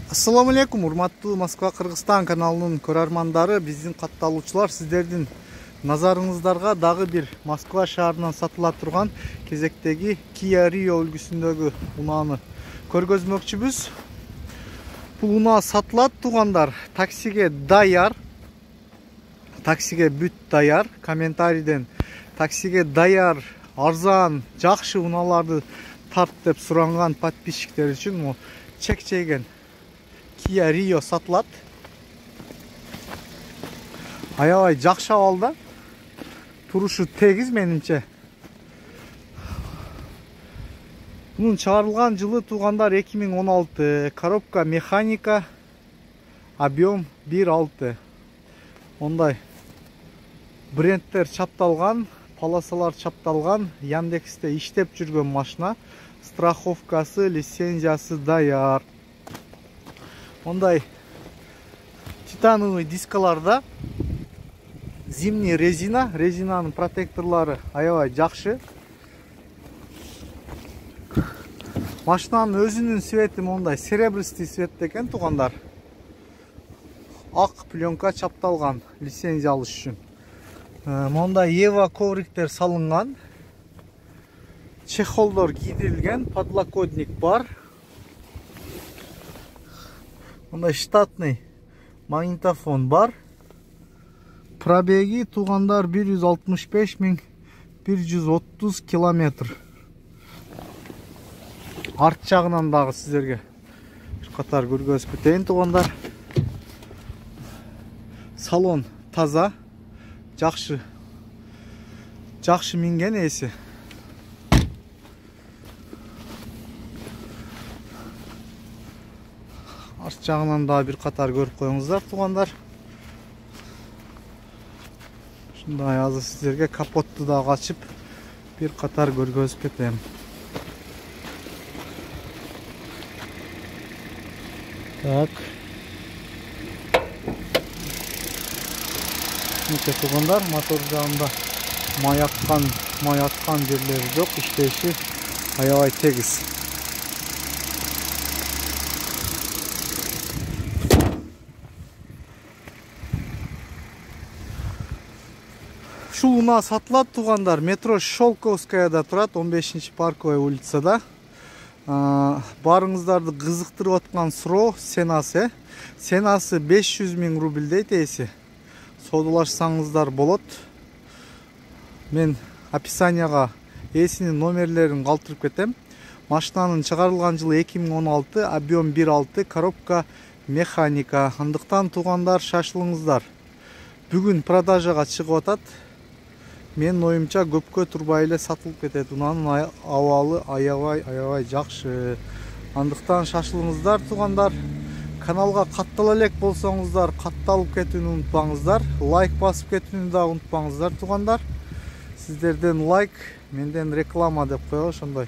Assalamu алейкум, урматтуу Москва Кыргызстан каналынын көрөрмандары, биздин катталуучулар, сиздердин назарыңыздарга дагы бир Москва шаарынан сатыла турган кезектеги Kia Rio үлгүсүндөгү унааны көргөзмөкчүбүз. Бул унаа сатылат туугандар, таксиге даяр, таксиге бүт даяр. Комментарийден таксиге даяр, арзан, жакшы унааларды тарт деп суранган подписчиктер үчүн чек чейген Kia Rio сатылат. Аябай жакшы абалда. Турушу тегиз менимче. Бунун чыгарылган жылы туугандар 2016. Коробка механика, объем 1.6. Ондай брендтер чапталган, полосалар чапталган, Яндексте иштеп жүргөн машина. Страховкасы, лицензиясы даяр. Ондай титановый дискаларда зимний резина, резинанын протекторлары аябай жакшы. Машинанын өзүнүн свети мондай серебристый цветте экен туугандар. Ак пленка чапталган лицензия алыш үчүн. Мондай Ева ковриктер салынган. Чехолдор кийдирилген, подлокотник бар. Мондай штатный магнитофон бар. Пробеги туугандар 165.130 километр. Арт жагынан дагы сиздерге бир катар көргөзүп кетейин туугандар. Салон таза, жакшы минген ээси. Арт жагынан да бир катар көрүп коюңуздар туугандар. Ушундай азыр сиздерге капотту дагы ачып бир катар көргөзүп кетем. Так. Мынча туугандар, мотор жагында маяткан жерлери жок, иштеши аябай тегиз. Ушул унаа сатылат туугандар. Метро Шелковскаяда турат, 15 Парковая улицада. Барыңыздарды кызыктырып аткан суроо ценасы. Ценасы 500 000 рубль дейт ээси. Содулашсаңыздар болот. Мен описанияга ээсинин номерлерин калтырып кетем. Машинанын чыгарылган жылы 2016, объем 1.6, коробка механика. Андыктан туугандар шашылыңыздар. Бүгүн продажага чыгып атат. Мен оюмча көпкө турбай эле сатылып кетет. Унаанын абалы аябай жакшы. Андыктан шашылыңыздар туугандар. Каналга каттала элек болсоңуздар, катталып кетүүнү унутпаңыздар. Лайк басып кетүүнү да унутпаңыздар туугандар. Сиздерден лайк, менден реклама деп коелу ошондой.